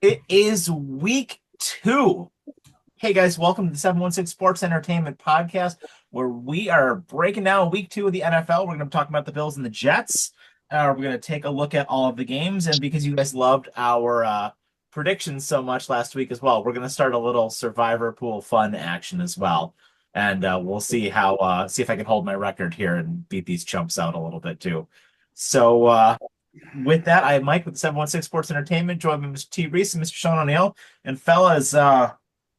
It is week 2. Hey guys, welcome to the 716 Sports Entertainment Podcast, where we are breaking down week 2 of the NFL. We're going to be talking about the Bills and the Jets. We're going to take a look at all of the games, and because you guys loved our predictions so much last week as well, we're going to start a little survivor pool fun action as well. And we'll see see if I can hold my record here and beat these chumps out a little bit too. So with that, I have Mike with 716 Sports Entertainment, joined by Mr. T. Reese and Mr. Sean O'Neill. And fellas,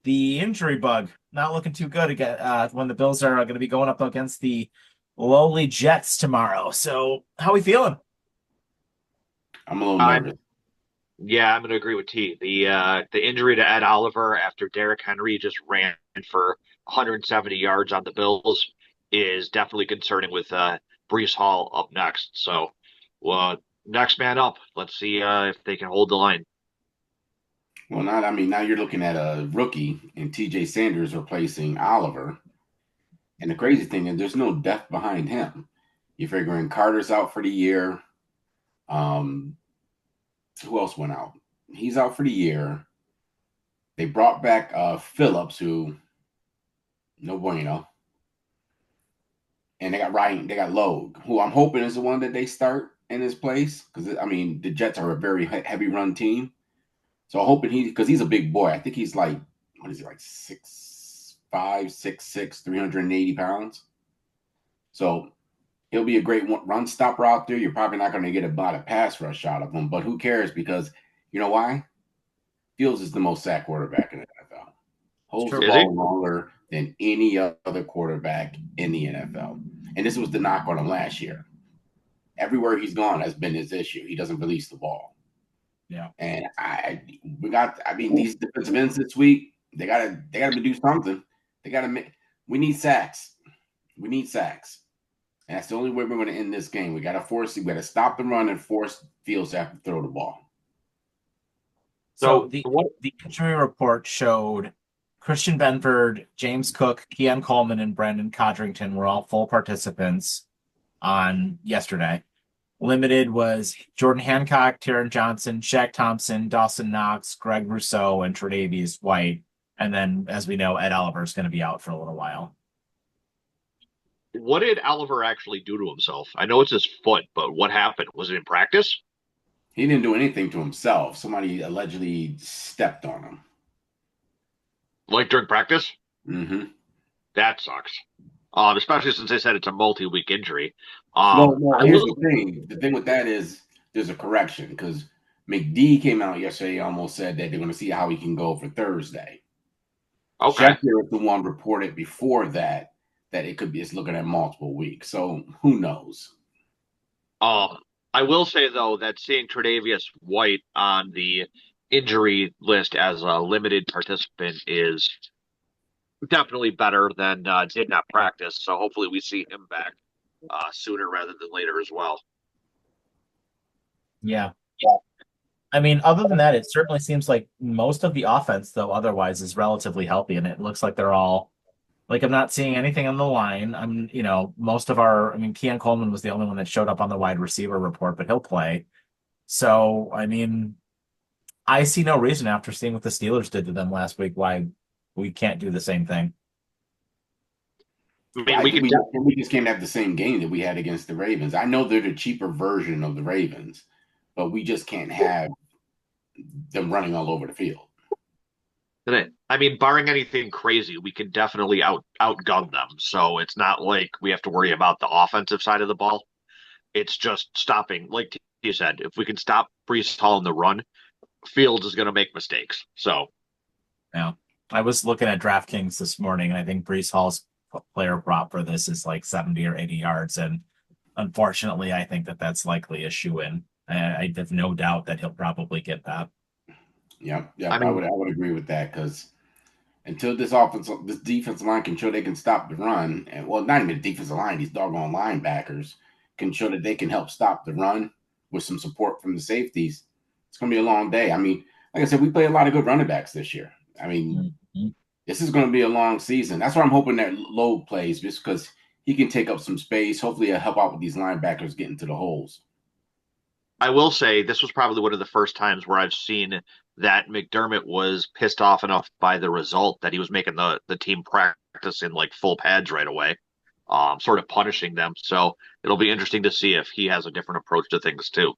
the injury bug not looking too good again when the Bills are going to be going up against the lowly Jets tomorrow. So, how are we feeling? I'm a little I'm nervous. yeah, I'm gonna agree with T. The injury to Ed Oliver after Derrick Henry just ran for 170 yards on the Bills is definitely concerning with Brees Hall up next. So, next man up. Let's see if they can hold the line. Well, now you're looking at a rookie and TJ Sanders replacing Oliver. And the crazy thing is there's no depth behind him. You're figuring Carter's out for the year. Um, who else went out? He's out for the year. They brought back Phillips, who no bueno. And they got Logue, who I'm hoping is the one that they start in his place. Because the Jets are a very heavy run team. So I'm hoping because he's a big boy. I think he's like, what is he, like 6'5", 6'6", 380 pounds. So he'll be a great run stopper out there. You're probably not going to get about a pass rush out of him, but who cares? Because you know why? Fields is the most sacked quarterback in the NFL. It's Holds the true. Is he? ball longer than any other quarterback in the NFL. And this was the knock on him last year. Everywhere he's gone has been his issue. He doesn't release the ball. Yeah. And these defensive ends this week, they gotta do something. We need sacks. We need sacks. And that's the only way we're gonna end this game. We gotta stop the run and force Fields to have to throw the ball. So So the what? the injury report showed Christian Benford, James Cook, Keon Coleman, and Brandon Codrington were all full participants on yesterday. Limited was Jordan Hancock, Taron Johnson, Shaq Thompson, Dawson Knox, Greg Rousseau, and Tre'Davious White. And then, as we know, Ed Oliver is going to be out for a little while. What did Oliver actually do to himself? I know it's his foot, but what happened? Was it in practice? He didn't do anything to himself. Somebody allegedly stepped on him. Like during practice? Mm-hmm. That sucks. Especially since they said it's a multi-week injury. Well, no, I here's will. the thing. The thing with that is there's a correction because McD came out yesterday and almost said that they're going to see how he can go for Thursday. Okay. Schefter is the one reported before that it's looking at multiple weeks. So who knows? Um, I will say though that seeing Tre'Davious White on the injury list as a limited participant is definitely better than did not practice. So hopefully we see him back sooner rather than later as well. Yeah. I mean, other than that, it certainly seems like most of the offense, though, otherwise is relatively healthy, and it looks like they're all like I'm not seeing anything on the line. Most of I mean, Keon Coleman was the only one that showed up on the wide receiver report, but he'll play. So, I mean, I see no reason after seeing what the Steelers did to them last week why we can't do the same thing. I Well, mean, I we think can. we just can't have the same game that we had against the Ravens. I know they're the cheaper version of the Ravens, but we just can't have them running all over the field. I mean, barring anything crazy, we can definitely outgun them. So it's not like we have to worry about the offensive side of the ball. It's just stopping, like you said, if we can stop Brees Hall in the run, Fields is going to make mistakes. So Yeah. I was looking at DraftKings this morning, and I think Brees Hall's player prop for this is like 70 or 80 yards. And unfortunately, I think that that's likely a shoe in. I have no doubt that he'll probably get that. Yep, I yep. I mean, would agree with that because until this defensive line can show they can stop the run, and well, not even the defensive line, these doggone linebackers can show that they can help stop the run with some support from the safeties. It's going to be a long day. I mean, like I said, we play a lot of good running backs this year. I mean, Mhm. this is going to be a long season. That's why I'm hoping that Lowe plays just because he can take up some space. Hopefully, he'll help out with these linebackers getting to the holes. I will say this was probably one of the first times where I've seen that McDermott was pissed off enough by the result that he was making the team practice in like full pads right away, sort of punishing them. So it'll be interesting to see if he has a different approach to things too.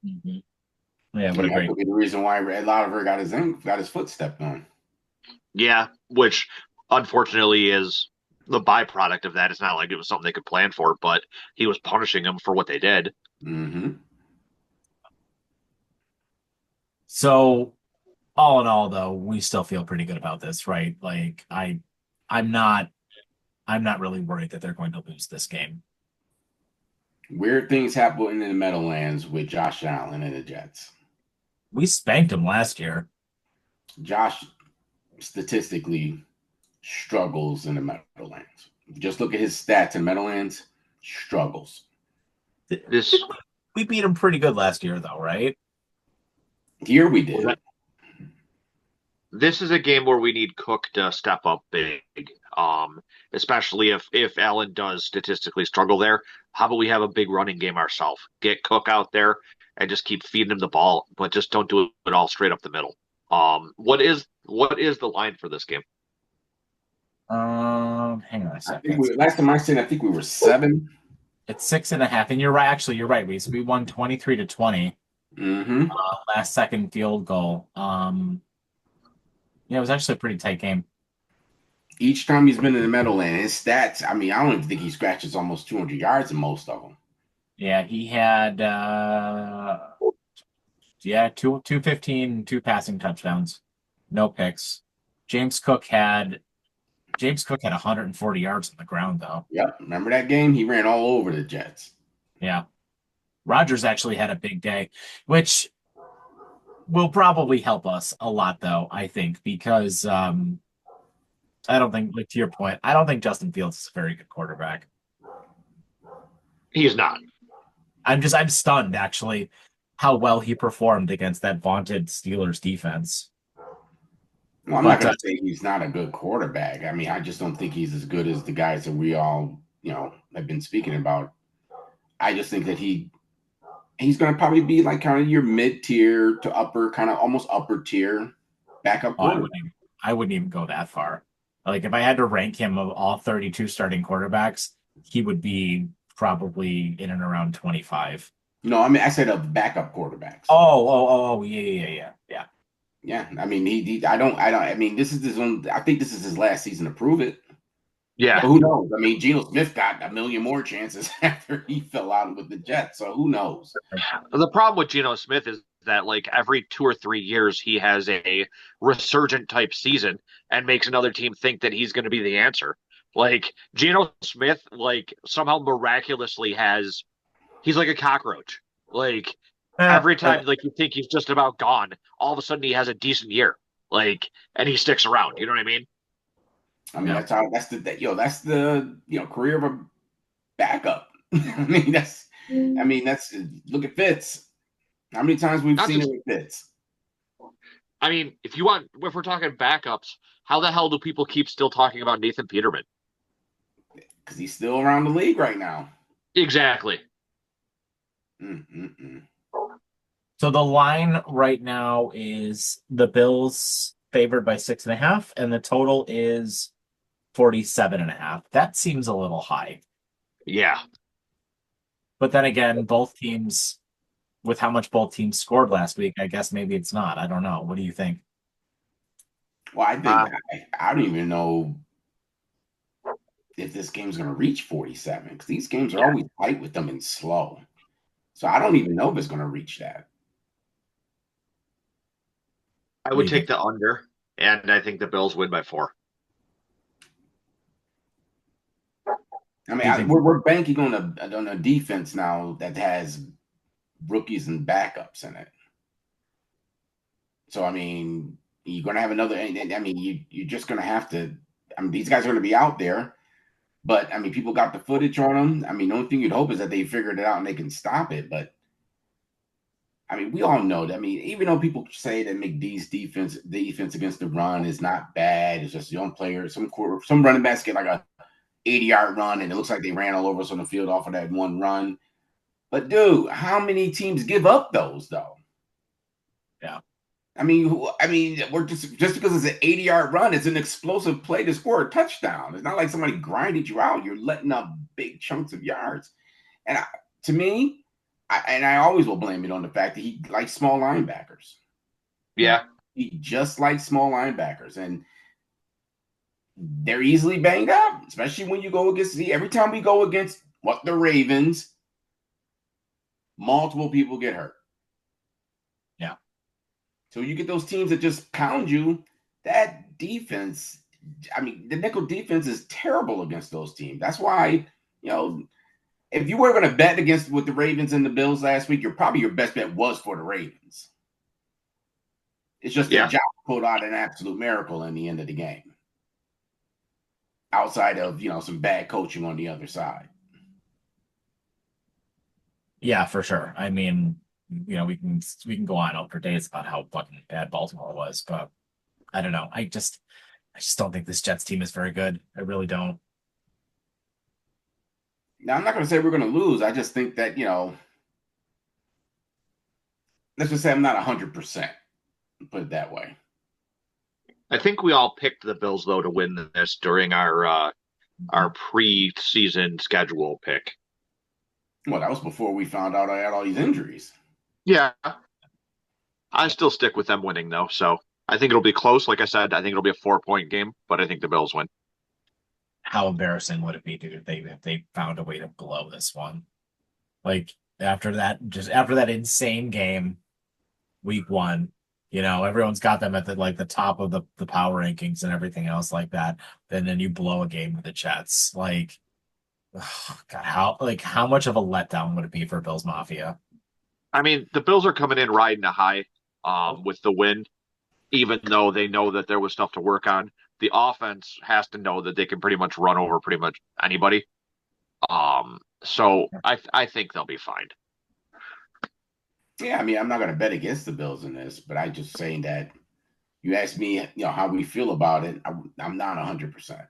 Mm-hmm. Yeah, what a And that great. could be the reason why Ed Oliver got his foot stepped on. Yeah, which unfortunately is the byproduct of that. It's not like it was something they could plan for, but he was punishing them for what they did. Mm-hmm. So all in all, though, we still feel pretty good about this, right? Like I'm not, I'm not really worried that they're going to lose this game. Weird things happen in the Meadowlands with Josh Allen and the Jets. We spanked them last year. Josh statistically struggles in the Meadowlands. Just look at his stats in Meadowlands. Struggles. This We beat him pretty good last year, though, right? Here we did. this is a game where we need Cook to step up big, especially if Allen does statistically struggle there. How about we have a big running game ourselves? Get Cook out there and just keep feeding him the ball, but just don't do it all straight up the middle. What is the line for this game? Hang on a second. Last time I said, I think we were 7. It's 6.5, and you're right. Actually, you're right, Reese. We won 23-20. Mm-hmm. Last second field goal. Yeah, it was actually a pretty tight game. Each time he's been in the Meadowlands, his stats, I mean, I don't even think he scratches almost 200 yards in most of them. Yeah, he had 215, 2 passing touchdowns, no picks. James Cook had 140 yards on the ground though. Yep. Remember that game? He ran all over the Jets. Yeah. Rodgers actually had a big day, which will probably help us a lot though, I think, because I don't think, like to your point, I don't think Justin Fields is a very good quarterback. He's not. I'm stunned actually how well he performed against that vaunted Steelers defense. Well, I'm not going to say he's not a good quarterback. I mean, I just don't think he's as good as the guys that we all, have been speaking about. I just think that he's going to probably be like kind of your mid-tier to upper, kind of almost upper tier backup quarterback. I wouldn't even go that far. Like if I had to rank him of all 32 starting quarterbacks, he would be probably in and around 25. No, I mean I said of backup quarterbacks. Oh, yeah. Yeah, I mean I mean this is his own. I think this is his last season to prove it. Yeah. But who knows? I mean, Geno Smith got a million more chances after he fell out with the Jets, so who knows? The problem with Geno Smith is that like every 2 or 3 years he has a resurgent type season and makes another team think that he's going to be the answer. Like Geno Smith, like somehow miraculously he's like a cockroach. Like every time like you think he's just about gone, all of a sudden he has a decent year. Like and he sticks around. You know what I mean? I mean that's the career of a backup. I mean that's look at Fitz. How many times we've seen it with Fitz? I mean, if we're talking backups, how the hell do people keep still talking about Nathan Peterman? Because he's still around the league right now. Exactly. So the line right now is the Bills favored by 6.5, and the total is 47.5. That seems a little high. Yeah. But then again, both teams, with how much both teams scored last week, I guess maybe it's not. I don't know. What do you think? Well, I think I don't even know if this game's going to reach 47 because these games are always tight with them and slow. So I don't even know if it's going to reach that. I would take the under, and I think the Bills win by 4. I mean, we're banking on a defense now that has rookies and backups in it. So, I mean, you're going to have another – I mean, you're just going to have to – I mean, these guys are going to be out there. But, I mean, people got the footage on them. I mean, the only thing you'd hope is that they figured it out and they can stop it. But, I mean, we all know that. I mean, even though people say that McD's defense against the run is not bad, it's just young players. Some running backs get like a 80-yard run, and it looks like they ran all over us on the field off of that one run. But dude, how many teams give up those though? Yeah. I mean, we're just because it's an 80-yard run, it's an explosive play to score a touchdown. It's not like somebody grinded you out. You're letting up big chunks of yards. And to me, I always will blame it on the fact that he likes small linebackers. Yeah. He just likes small linebackers, and they're easily banged up, especially when you go against every time we go against the Ravens, multiple people get hurt. Yeah. So you get those teams that just pound you. That defense, I mean, the nickel defense is terrible against those teams. That's why, if you were going to bet against with the Ravens and the Bills last week, your best bet was for the Ravens. It's just that Josh pulled out an absolute miracle in the end of the game. Outside of, some bad coaching on the other side. Yeah, for sure. I mean, we can go on for days about how fucking bad Baltimore was, but I don't know. I just don't think this Jets team is very good. I really don't. Now, I'm not going to say we're going to lose. I just think that, let's just say I'm not 100%, put it that way. I think we all picked the Bills, though, to win this during our pre-season schedule pick. Well, that was before we found out I had all these injuries. Yeah. I still stick with them winning, though, so I think it'll be close. Like I said, I think it'll be a 4-point game, but I think the Bills win. How embarrassing would it be, dude, if they found a way to blow this one? Like after that insane game, week 1, everyone's got them at the top of the power rankings and everything else like that. And then you blow a game with the Jets. Like, oh, God, how much of a letdown would it be for Bills Mafia? I mean, the Bills are coming in riding a high with the win, even though they know that there was stuff to work on. The offense has to know that they can pretty much run over pretty much anybody. So I think they'll be fine. Yeah, I mean, I'm not going to bet against the Bills in this, but I just saying that you asked me, how we feel about it. I'm not 100%.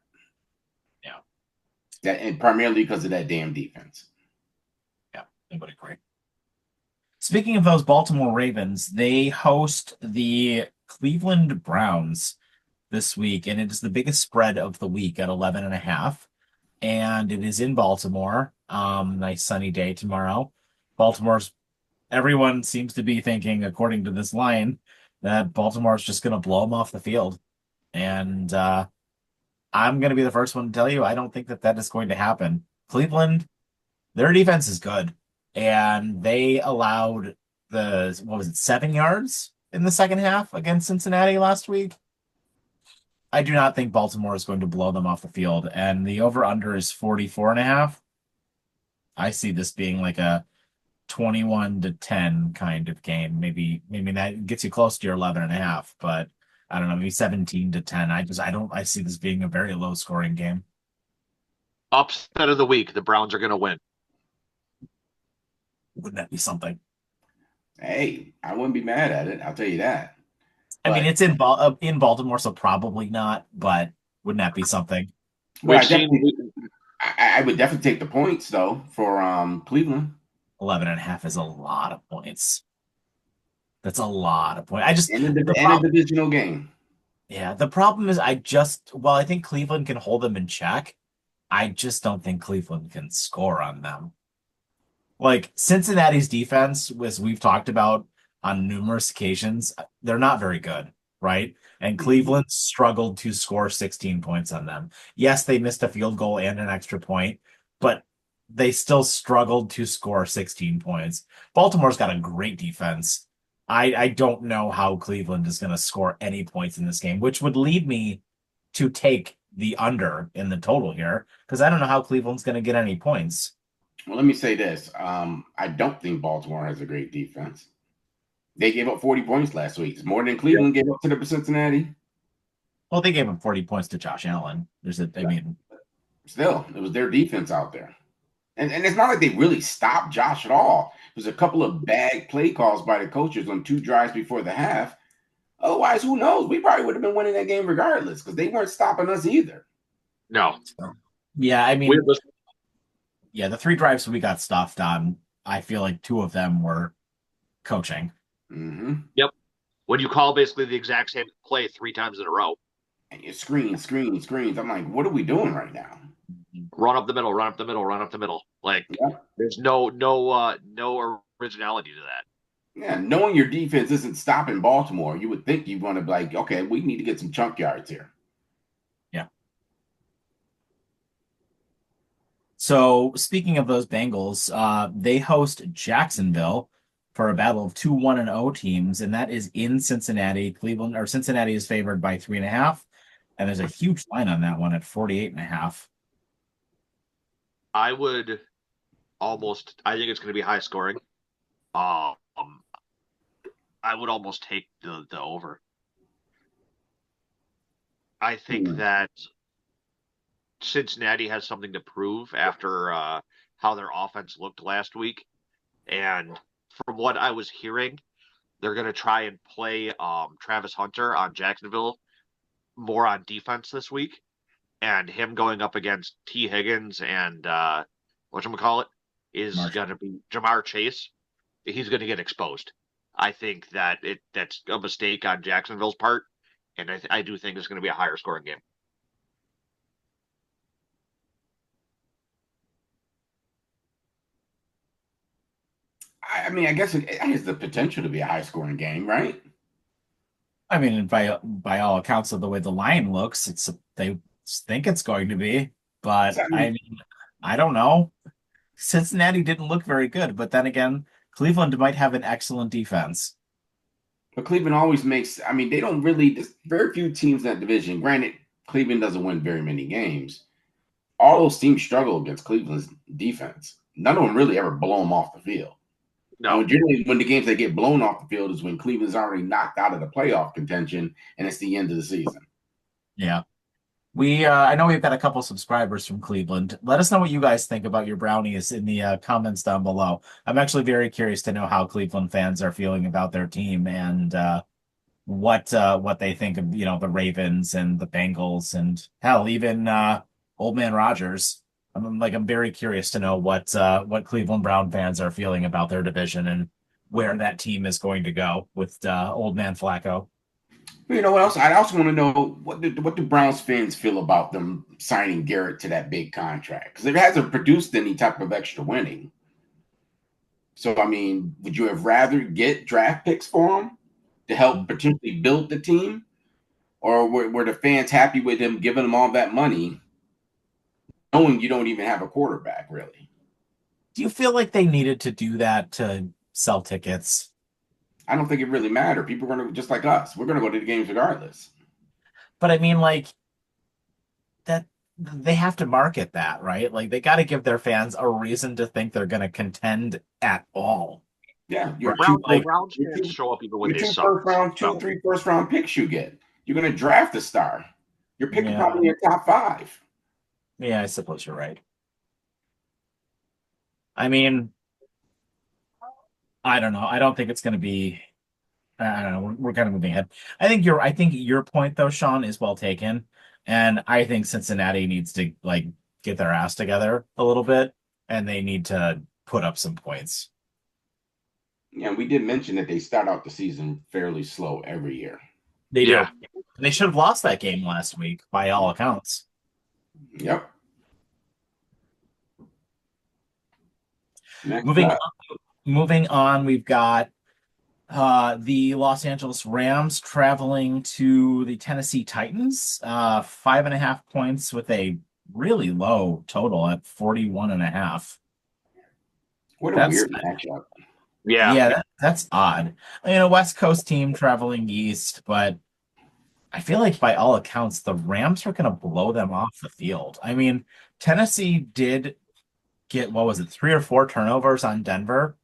Yeah. And primarily because of that damn defense. Yeah, I would agree. Speaking of those Baltimore Ravens, they host the Cleveland Browns this week, and it is the biggest spread of the week at 11.5. And it is in Baltimore. Nice sunny day tomorrow. Everyone seems to be thinking, according to this line, that Baltimore's just going to blow them off the field. And I'm going to be the first one to tell you, I don't think that is going to happen. Cleveland, their defense is good. And they allowed 7 yards in the second half against Cincinnati last week. I do not think Baltimore is going to blow them off the field. And the over-under is 44.5. I see this being like a 21-10 kind of game. Maybe that gets you close to your 11.5, but I don't know, maybe 17-10. I see this being a very low scoring game. Upset of the week, the Browns are going to win. Wouldn't that be something? Hey, I wouldn't be mad at it. I'll tell you that. I mean, it's in Baltimore, so probably not, but wouldn't that be something? Well, I would definitely take the points, though, for Cleveland. 11.5 is a lot of points. That's a lot of points. And a divisional game. Yeah, the problem is I think Cleveland can hold them in check. I just don't think Cleveland can score on them. Like Cincinnati's defense, as we've talked about on numerous occasions, they're not very good, right? And Cleveland struggled to score 16 points on them. Yes, they missed a field goal and an extra point, but they still struggled to score 16 points. Baltimore's got a great defense. I don't know how Cleveland is going to score any points in this game, which would lead me to take the under in the total here, because I don't know how Cleveland's going to get any points. Well, let me say this. I don't think Baltimore has a great defense. They gave up 40 points last week. It's more than Cleveland gave up to the Cincinnati. Well, they gave up 40 points to Josh Allen. Still, it was their defense out there. And it's not like they really stopped Josh at all. There's a couple of bad play calls by the coaches on 2 drives before the half. Otherwise, who knows? We probably would have been winning that game regardless, because they weren't stopping us either. No. Yeah, I mean, the 3 drives we got stuffed on, I feel like two of them were coaching. Mm-hmm. Yep. When you call basically the exact same play 3 times in a row, And you screens. I'm like, what are we doing right now? run up the middle, run up the middle, run up the middle. Like Yeah. there's no originality to that. Yeah, knowing your defense isn't stopping Baltimore, you would think you'd want to be like, okay, we need to get some chunk yards here. Yeah. So speaking of those Bengals, they host Jacksonville for a battle of two 1-0 teams, and that is in Cincinnati. Cincinnati is favored by 3.5, and there's a huge line on that one at 48.5. I would I think it's going to be high scoring. Um, I would almost take the over. I think that Cincinnati has something to prove after how their offense looked last week. And from what I was hearing, they're going to try and play Travis Hunter on Jacksonville more on defense this week. And him going up against T. Higgins and whatchamacallit is going to be Jamar Chase. He's going to get exposed. I think that's a mistake on Jacksonville's part. And I do think it's going to be a higher scoring game. I mean, I guess it has the potential to be a high scoring game, right? I mean, by all accounts of the way the line looks, they think it's going to be, but I mean, I don't know. Cincinnati didn't look very good, but then again, Cleveland might have an excellent defense. But Cleveland always makes, I mean, they don't really, there's very few teams in that division. Granted, Cleveland doesn't win very many games. All those teams struggle against Cleveland's defense. None of them really ever blow them off the field. No. And generally, when the games that get blown off the field is when Cleveland's already knocked out of the playoff contention and it's the end of the season. Yeah. I know we've got a couple subscribers from Cleveland. Let us know what you guys think about your brownies in the comments down below. I'm actually very curious to know how Cleveland fans are feeling about their team and what they think of, the Ravens and the Bengals and hell, even Old Man Rogers. I'm very curious to know what Cleveland Brown fans are feeling about their division and where that team is going to go with Old Man Flacco. You know what else? I also want to know what do Browns fans feel about them signing Garrett to that big contract? Because it hasn't produced any type of extra winning. So, I mean, would you have rather get draft picks for him to help potentially build the team? Or were the fans happy with him giving them all that money, knowing you don't even have a quarterback, really? Do you feel like they needed to do that to sell tickets? I don't think it really mattered. People are going to, just like us, we're going to go to the games regardless. But I mean, like, that they have to market that, right? Like, they got to give their fans a reason to think they're going to contend at all. Yeah, Browns fans show up even when they suck. Three first round picks you get. You're going to draft a star. You're picking probably your top 5. Yeah, I suppose you're right. I mean, I don't know. I don't think it's going to be. I don't know. We're kind of moving ahead. I think your point though, Sean, is well taken, and I think Cincinnati needs to get their ass together a little bit, and they need to put up some points. Yeah, we did mention that they start out the season fairly slow every year. They do. And they should have lost that game last week, by all accounts. Yep. Moving on, we've got the Los Angeles Rams traveling to the Tennessee Titans. 5.5 points with a really low total at 41.5. What a weird matchup. Yeah, that's odd. West Coast team traveling east, but I feel like by all accounts, the Rams are going to blow them off the field. I mean, Tennessee did get, 3 or 4 turnovers on Denver,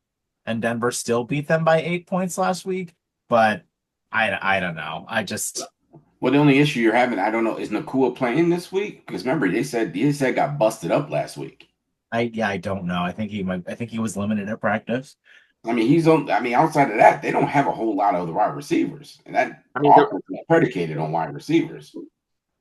and Denver still beat them by 8 points last week. But I don't know. Well, the only issue you're having, I don't know, is Nakua playing this week? Because remember, they said got busted up last week. I don't know. I think he was limited at practice. I mean, outside of that, they don't have a whole lot of other wide receivers, and that offense is predicated on wide receivers.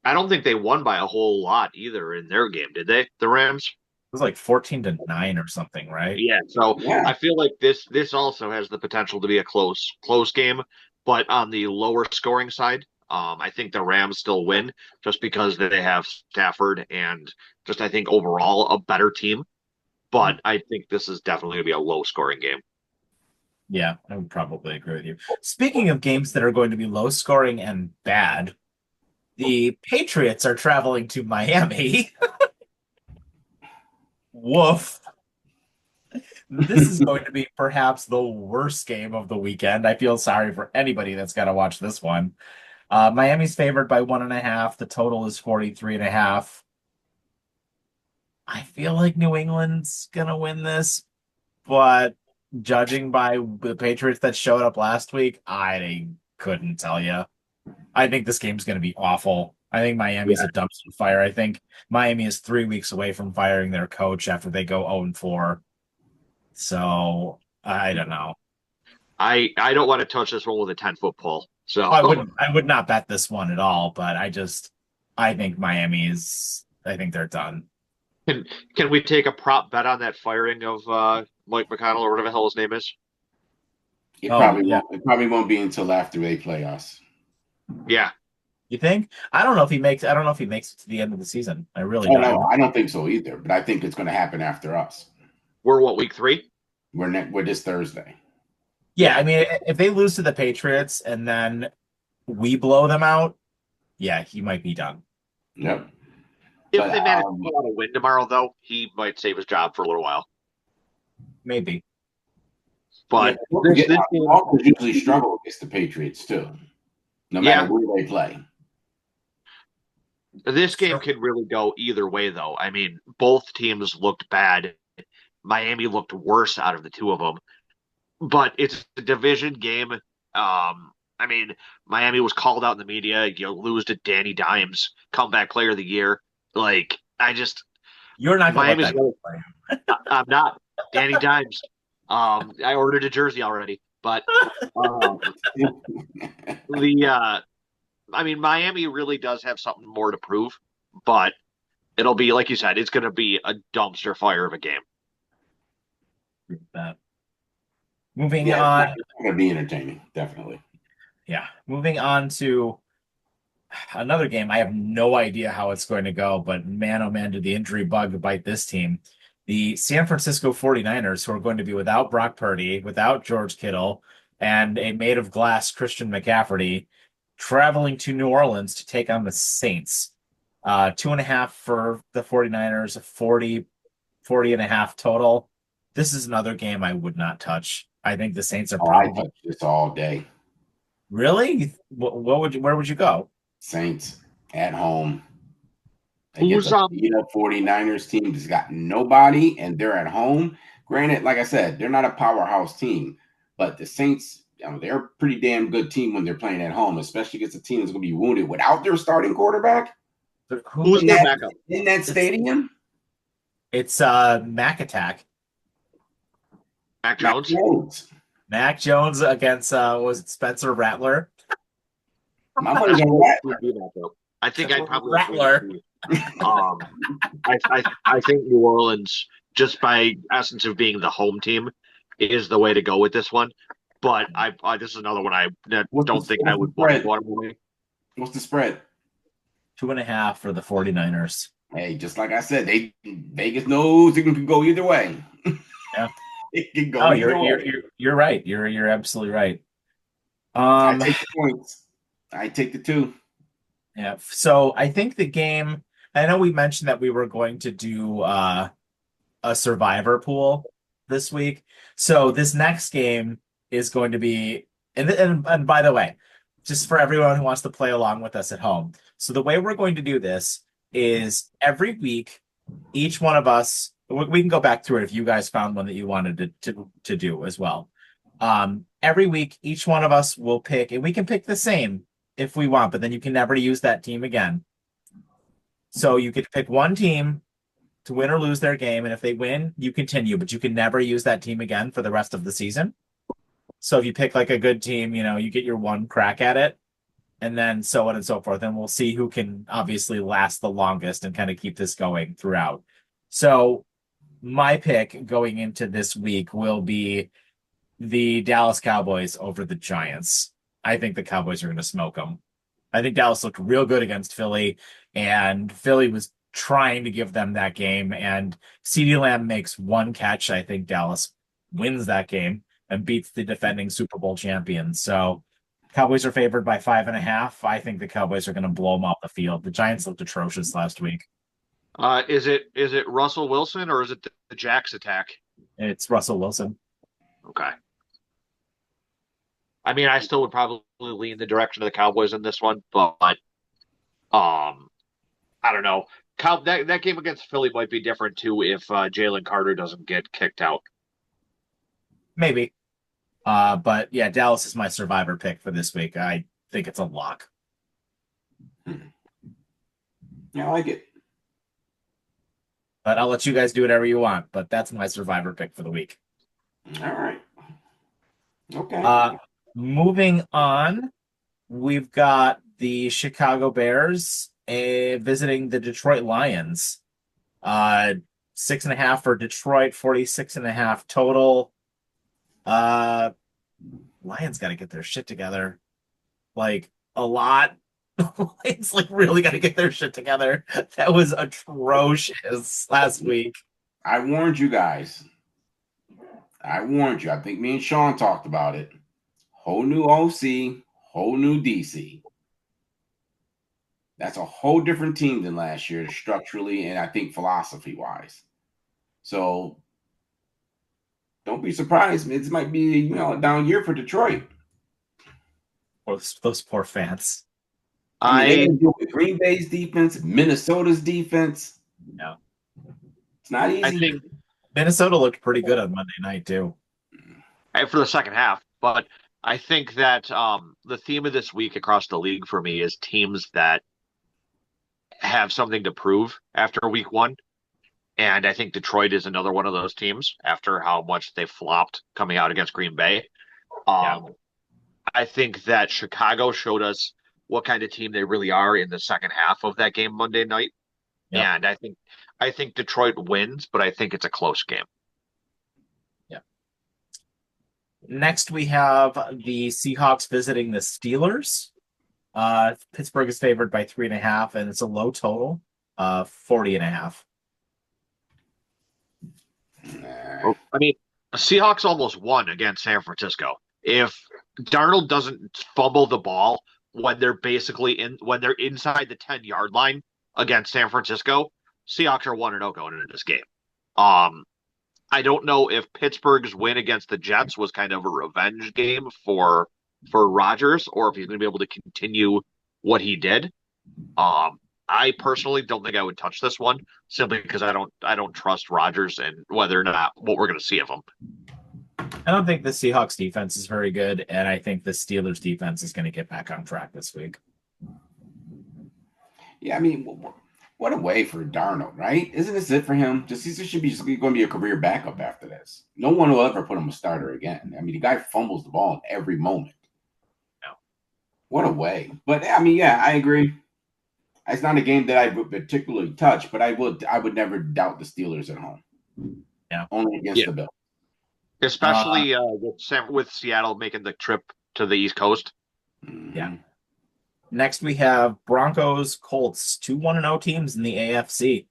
I don't think they won by a whole lot either in their game, did they? The Rams? was like 14-9 or something, right? Yeah, so Yeah. I feel like this also has the potential to be a close game, but on the lower scoring side, I think the Rams still win just because they have Stafford and just I think overall a better team. But I think this is definitely going to be a low scoring game. Yeah, I would probably agree with you. Speaking of games that are going to be low scoring and bad, the Patriots are traveling to Miami. Woof. This is going to be perhaps the worst game of the weekend. I feel sorry for anybody that's got to watch this one. Miami's favored by 1.5. The total is 43.5. I feel like New England's gonna win this, but judging by the Patriots that showed up last week, I couldn't tell you. I think this game's gonna be awful. I think Miami's Yeah. a dumpster fire. I think Miami is 3 weeks away from firing their coach after they go 0-4. So I don't know. I don't want to touch this one with a 10-foot pole. So I would not bet this one at all, but I think I think they're done. can can we take a prop bet on that firing of Mike McConnell or whatever the hell his name is? It Oh, probably yeah. won't. It probably won't be until after they play us. Yeah. You think? I don't know if he makes it to the end of the season. I really Oh don't. no, I don't think so either. But I think it's going to happen after us. We're what, week 3? We're this Thursday. Yeah, I mean, if they lose to the Patriots and then we blow them out, yeah, he might be done. Yep. If But they manage to pull out a win tomorrow, though, he might save his job for a little while. Maybe. But yeah, this game, Falcons usually struggle against the Patriots too, no matter yeah, where they play. this game Sure. can really go either way, though. I mean, both teams looked bad. Miami looked worse out of the two of them, but it's a division game. I mean, Miami was called out in the media. You lose to Danny Dimes, comeback player of the year. Like, You're not gonna let Miami's. that go for you. I'm not Danny Dimes. I ordered a jersey already, but um, I mean, Miami really does have something more to prove, but it'll be like you said, it's going to be a dumpster fire of a game. That. Moving Yeah, on. it's going to be entertaining, definitely. Yeah, moving on to another game. I have no idea how it's going to go, but man, oh man, did the injury bug bite this team. The San Francisco 49ers, who are going to be without Brock Purdy, without George Kittle, and a made of glass Christian McCaffrey, traveling to New Orleans to take on the Saints. 2.5 for the 49ers, 40.5 total. This is another game I would not touch. I think the Saints are Oh, I probably touch this all day. really. Where would you go? Saints at home against Who's a 49ers team that's got nobody, and they're at home. Granted, like I said, they're not a powerhouse team, but the Saints, they're a pretty damn good team when they're playing at home, especially against a team that's going to be wounded without their starting quarterback who's in their that, backup? in that stadium. It's Mac Attack. Mac Mac Jones? Jones. Mac Jones against was it Spencer Rattler? My money's on Rattler. I think I'd probably Rattler. I think New Orleans, just by essence of being the home team, is the way to go with this one. But this is another one I don't think I would want to go away. What's the spread? 2.5 for the 49ers. Hey, just like I said, Vegas knows it can go either way. Yeah. It can go Oh, either way. you're right. You're absolutely right. I take the points. I take the 2. Yeah. So I think the game. I know we mentioned that we were going to do a survivor pool this week. So this next game is going to be, and by the way, just for everyone who wants to play along with us at home. So the way we're going to do this is every week, each one of us, we can go back through it if you guys found one that you wanted to do as well. Every week, each one of us will pick, and we can pick the same if we want, but then you can never use that team again. So you could pick one team to win or lose their game, and if they win, you continue, but you can never use that team again for the rest of the season. So if you pick like a good team, you get your one crack at it, and then so on and so forth. And we'll see who can obviously last the longest and kind of keep this going throughout. So my pick going into this week will be the Dallas Cowboys over the Giants. I think the Cowboys are going to smoke them. I think Dallas looked real good against Philly, and Philly was trying to give them that game. And CeeDee Lamb makes one catch. I think Dallas wins that game and beats the defending Super Bowl champions. So Cowboys are favored by 5.5. I think the Cowboys are going to blow them off the field. The Giants looked atrocious last week. Is it Russell Wilson or is it the Jax attack? It's Russell Wilson. Okay. I mean, I still would probably lean the direction of the Cowboys in this one, but I don't know. That game against Philly might be different too if Jalen Carter doesn't get kicked out. Maybe. But yeah, Dallas is my survivor pick for this week. I think it's a lock. Yeah, I like it. But I'll let you guys do whatever you want. But that's my survivor pick for the week. All right. Okay. Moving on, we've got the Chicago Bears visiting the Detroit Lions. 6.5 for Detroit, 46.5 total. Lions got to get their shit together. Like a lot. Lions really got to get their shit together. That was atrocious last week. I warned you guys. I think me and Sean talked about it. Whole new OC, whole new DC. That's a whole different team than last year, structurally and I think philosophy-wise. So don't be surprised. It might be a down year for Detroit. Those poor fans. They can do with Green Bay's defense, Minnesota's defense. Yeah. It's not easy. I think Minnesota looked pretty good on Monday night, too. For the second half, but I think that the theme of this week across the league for me is teams that have something to prove after week one. And I think Detroit is another one of those teams after how much they flopped coming out against Green Bay. I think that Chicago showed us what kind of team they really are in the second half of that game Monday night. Yep. And I think Detroit wins, but I think it's a close game. Yeah. Next, we have the Seahawks visiting the Steelers. Pittsburgh is favored by 3.5, and it's a low total, 40.5. I mean, Seahawks almost won against San Francisco. If Darnold doesn't fumble the ball when they're inside the 10-yard line against San Francisco, Seahawks are 1-0 going into this game. I don't know if Pittsburgh's win against the Jets was kind of a revenge game for Rodgers, or if he's going to be able to continue what he did. I personally don't think I would touch this one simply because I don't trust Rodgers and whether or not what we're going to see of him. I don't think the Seahawks defense is very good, and I think the Steelers defense is going to get back on track this week. Yeah, I mean, what a way for Darnold, right? Isn't this it for him? He should be just going to be a career backup after this. No one will ever put him a starter again. I mean, the guy fumbles the ball in every moment. No. What a way. But, I mean, yeah, I agree. It's not a game that I would particularly touch, but I would never doubt the Steelers at home. Yeah. Only against the Bills. Especially with Seattle making the trip to the East Coast. Yeah. Next, we have Broncos, Colts, 2 1-0 teams in the AFC.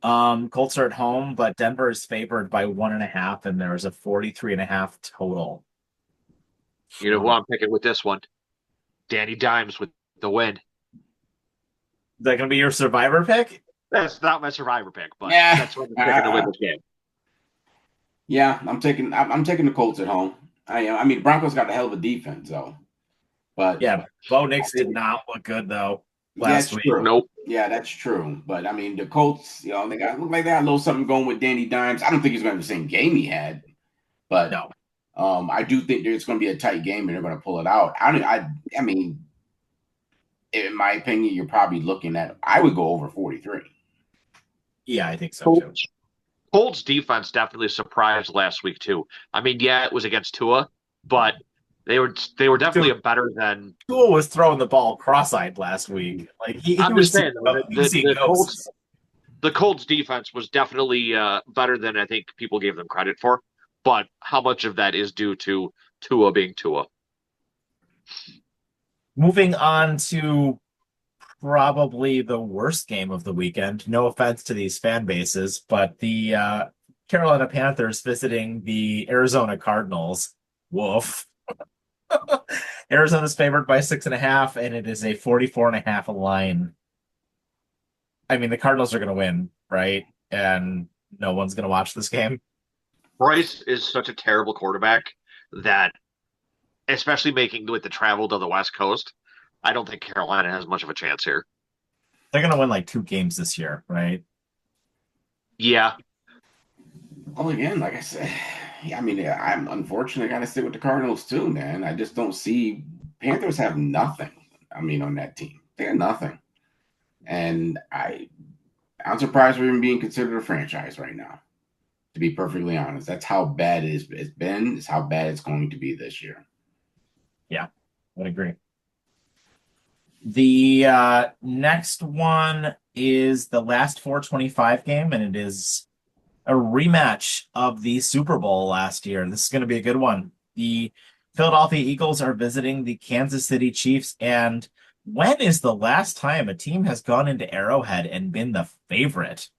Colts are at home, but Denver is favored by 1.5, and there is a 43.5 total. You know who I'm picking with this one? Danny Dimes with the win. Is that going to be your survivor pick? That's not my survivor pick, but that's what I'm picking to win this game. Yeah, I'm taking the Colts at home. I mean, Broncos got a hell of a defense, though. But yeah, Bo Nix did not look good though last week. True. Nope. Yeah, that's true. But I mean, the Colts, they look like they got a little something going with Danny Dimes. I don't think he's going to have the same game he had, but no. I do think there's going to be a tight game and they're going to pull it out. I mean, in my opinion, you're probably looking at. I would go over 43. Yeah, I think so too. Colts defense definitely surprised last week too. I mean, yeah, it was against Tua, but they were definitely better than Tua was throwing the ball cross-eyed last week. Like he I'm was just saying, the the Colts defense was definitely better than I think people gave them credit for. But how much of that is due to Tua being Tua? Moving on to probably the worst game of the weekend. No offense to these fan bases, but the Carolina Panthers visiting the Arizona Cardinals. Woof. Arizona's favored by 6.5, and it is a 44.5 line. I mean, the Cardinals are going to win, right? And no one's going to watch this game. Bryce is such a terrible quarterback that, especially making with the travel to the West Coast, I don't think Carolina has much of a chance here. They're going to win like 2 games this year, right? Yeah. Well, again, like I said, I mean, I'm unfortunately got to stick with the Cardinals too, man. I just don't see Panthers have nothing. I mean, on that team, they have nothing, and I'm surprised we're even being considered a franchise right now. To be perfectly honest, that's how bad it's been. It's how bad it's going to be this year. Yeah, I would agree. The next one is the last 425 game, and it is a rematch of the Super Bowl last year. This is going to be a good one. The Philadelphia Eagles are visiting the Kansas City Chiefs. And when is the last time a team has gone into Arrowhead and been the favorite?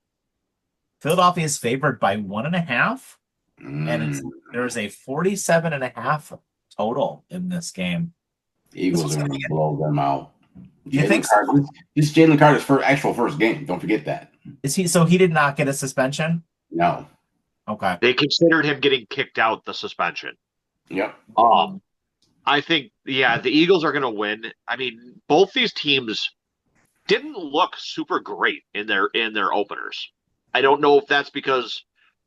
Philadelphia is favored by 1.5, and there's a 47.5 total in this game. The Eagles are going to blow them out. You think so? This is Jalen Carter's first game. Don't forget that. Is he? So he did not get a suspension? No. Okay. They considered him getting kicked out the suspension. Yep. I think, the Eagles are going to win. I mean, both these teams didn't look super great in their openers. I don't know if that's because,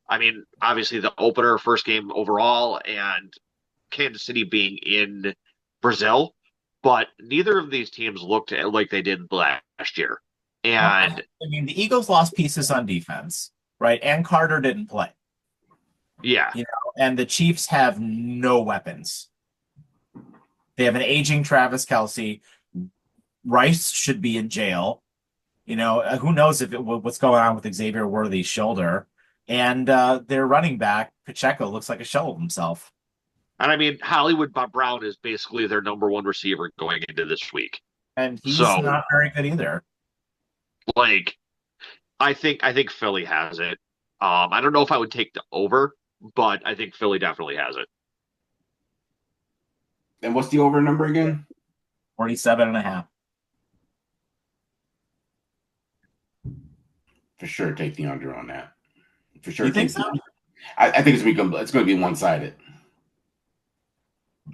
I mean, obviously the opener, first game overall, and Kansas City being in Brazil, but neither of these teams looked like they did last year. And I mean, the Eagles lost pieces on defense, right? And Carter didn't play. Yeah. And the Chiefs have no weapons. They have an aging Travis Kelce. Rice should be in jail. Who knows what's going on with Xavier Worthy's shoulder. And their running back, Pacheco, looks like a shell of himself. And I mean, Hollywood Brown is basically their number one receiver going into this week. And he's not very good either. Like, I think Philly has it. I don't know if I would take the over, but I think Philly definitely has it. And what's the over number again? 47.5. For sure, take the under on that. For sure. You think so? I think it's going to be one-sided.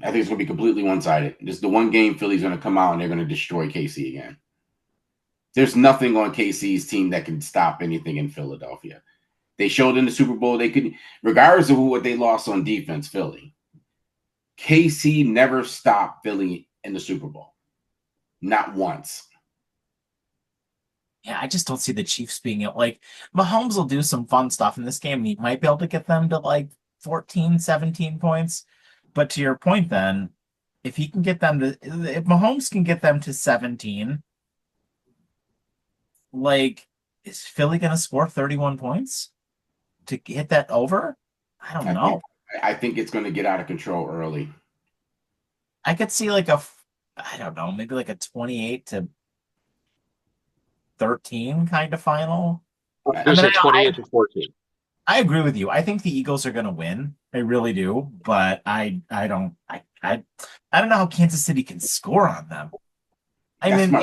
I think it's going to be completely one-sided. This is the one game Philly's going to come out and they're going to destroy KC again. There's nothing on KC's team that can stop anything in Philadelphia. They showed in the Super Bowl they could, regardless of what they lost on defense, Philly. KC never stopped Philly in the Super Bowl. Not once. Yeah, I just don't see the Chiefs being like Mahomes will do some fun stuff in this game. He might be able to get them to like 14, 17 points. But to your point, then, if Mahomes can get them to 17, like, is Philly going to score 31 points to hit that over? I don't know. I think it's going to get out of control early. I could see I don't know, maybe like a 28-13 kind of final. There's a 28-14. I agree with you. I think the Eagles are going to win. I really do, but I don't know how Kansas City can score on them. I mean,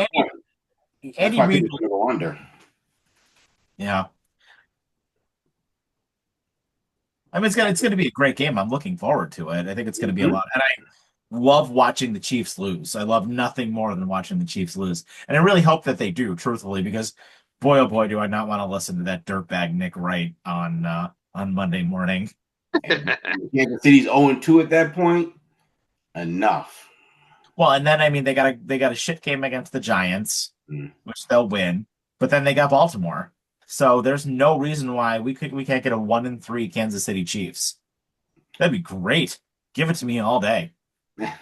Andy Reid will go under. Yeah. I mean, it's going to be a great game. I'm looking forward to it. I think it's going to be a lot. And I love watching the Chiefs lose. I love nothing more than watching the Chiefs lose. And I really hope that they do, truthfully, because boy, oh boy, do I not want to listen to that dirtbag Nick Wright on Monday morning. Kansas City's 0-2 at that point. Enough. Well, and then I mean they got a shit game against the Giants, which they'll win. But then they got Baltimore. So there's no reason why we can't get a 1-3 Kansas City Chiefs. That'd be great. Give it to me all day. Moving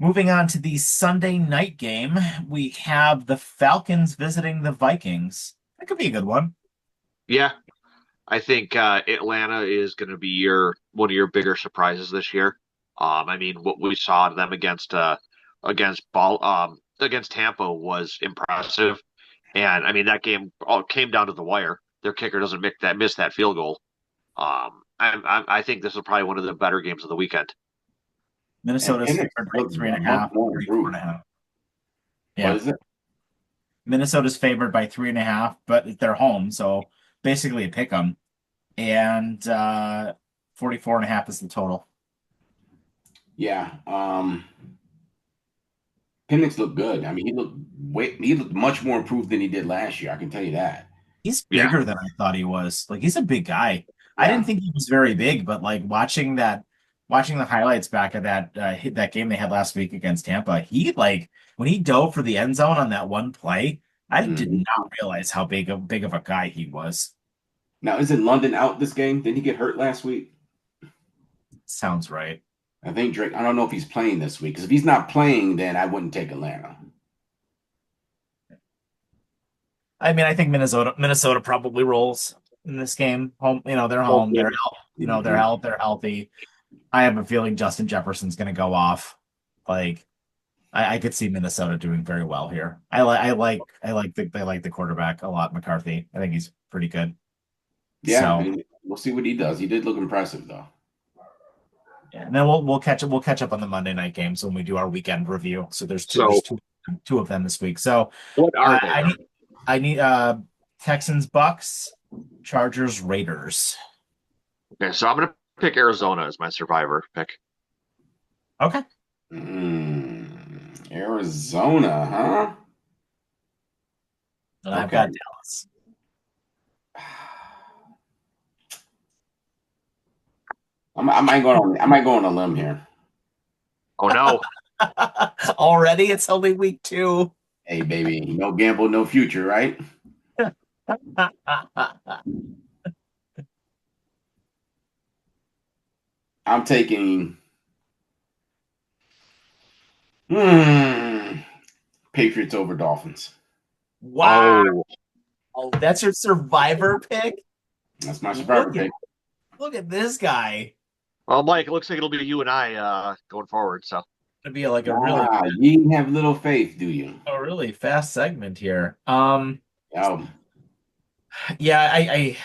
Moving on to the Sunday night game, we have the Falcons visiting the Vikings. That could be a good one. Yeah, I think Atlanta is going to be one of your bigger surprises this year. I mean, what we saw them against Tampa was impressive, and I mean that game all came down to the wire. Their kicker doesn't miss that field goal. I think this is probably one of the better games of the weekend. Minnesota's And favored by looks 3.5, much more 34.5. improved. Yeah. What is it? Minnesota's favored by 3.5, but they're home, so basically a pick 'em. And 44.5 is the total. Yeah. Penix looked good. I mean, he looked much more improved than he did last year. I can tell you that. He's Yeah. bigger than I thought he was. Like, he's a big guy. I Yeah. didn't think he was very big, but like watching the highlights back of that game they had last week against Tampa, he like when he dove for the end zone on that one play, I did Mhm. not realize how big of a guy he was. Now, isn't London out this game? Didn't he get hurt last week? Sounds right. I think Drake. I don't know if he's playing this week because if he's not playing, then I wouldn't take Atlanta. I mean, I think Minnesota probably rolls in this game. Home, they're home. They're they're healthy. I have a feeling Justin Jefferson's going to go off. Like, I could see Minnesota doing very well here. I like the quarterback a lot, McCarthy. I think he's pretty good. Yeah, So we'll see what he does. He did look impressive though. yeah, and then we'll catch up on the Monday night games when we do our weekend review. So there's two of them this week. So What are they? I need Texans, Bucks, Chargers, Raiders. Okay, so I'm going to pick Arizona as my survivor pick. Okay. Arizona, huh? And I've got Dallas. I might go on a limb here. Oh no. Already? It's only week 2. Hey, baby, no gamble, no future, right? I'm taking Patriots over Dolphins. Wow. Oh, that's your survivor pick? That's my survivor pick. Look at this guy. Well, Mike, it looks like it'll be you and I going forward. So It'll be like you have little faith, do you? a really fast segment here. Oh. Yeah, I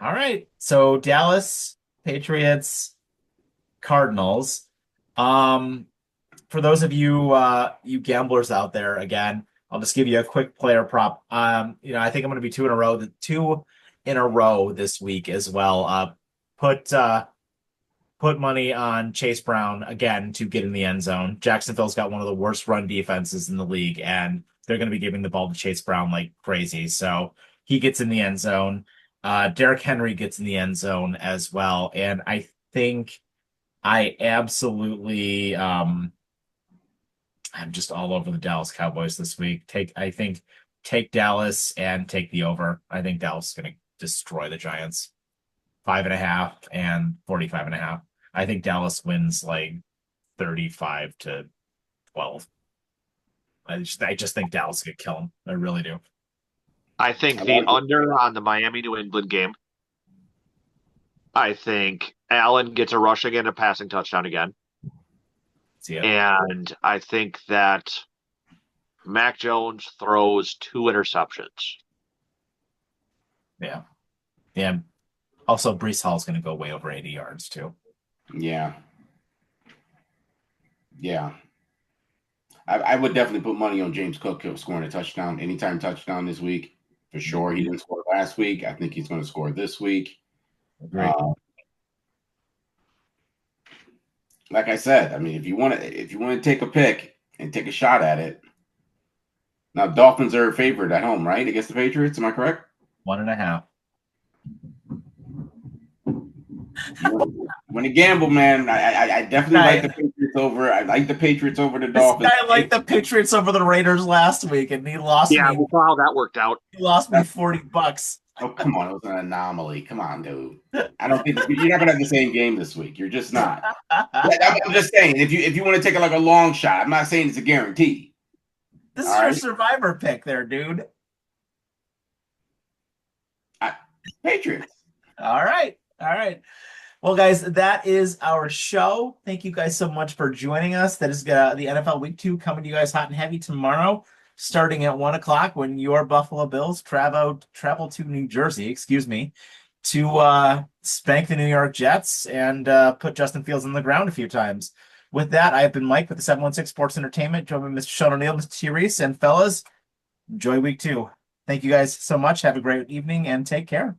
all right. So Dallas, Patriots, Cardinals. For those of you you gamblers out there, again, I'll just give you a quick player prop. I think I'm going to be 2 in a row this week as well. Put money on Chase Brown again to get in the end zone. Jacksonville's got one of the worst run defenses in the league, and they're going to be giving the ball to Chase Brown like crazy. So he gets in the end zone. Derrick Henry gets in the end zone as well. And I think I absolutely I'm just all over the Dallas Cowboys this week. Take Dallas and take the over. I think Dallas is going to destroy the Giants. 5.5 and 45.5. I think Dallas wins like 35-12. I just think Dallas could kill them. I really do. I think the under on the Miami New England game. I think Allen gets a rush again, a passing touchdown again. And I think that Mac Jones throws 2 interceptions. Yeah. Yeah. Also, Breece Hall's going to go way over 80 yards, too. Yeah. Yeah. I would definitely put money on James Cook scoring a touchdown, anytime touchdown this week. For sure. He didn't score last week. I think he's going to score this week. Great. Like I said, I mean, if you want to take a pick and take a shot at it. Now, Dolphins are favored at home, right? Against the Patriots. Am I correct? 1.5. You want to gamble, man. I definitely like the Patriots over. I like the Patriots over the This Dolphins. guy liked the Patriots over the Raiders last week, and he lost Yeah, me. we saw how that worked out. He lost me $40. Oh, come on. It was an anomaly. Come on, dude. I don't think you're not going to have the same game this week. You're just not. I'm just saying, if you want to take a long shot, I'm not saying it's a guarantee. This is your survivor pick there, dude. Patriots. All right. Well, guys, that is our show. Thank you guys so much for joining us. That is the NFL Week 2 coming to you guys hot and heavy tomorrow, starting at 1 o'clock when your Buffalo Bills travel to New Jersey, to spank the New York Jets and put Justin Fields on the ground a few times. With that, I have been Mike with the 716 Sports Entertainment, joined by Mr. Sean O'Neill, Mr. Therese, and fellas, enjoy Week 2. Thank you guys so much. Have a great evening and take care.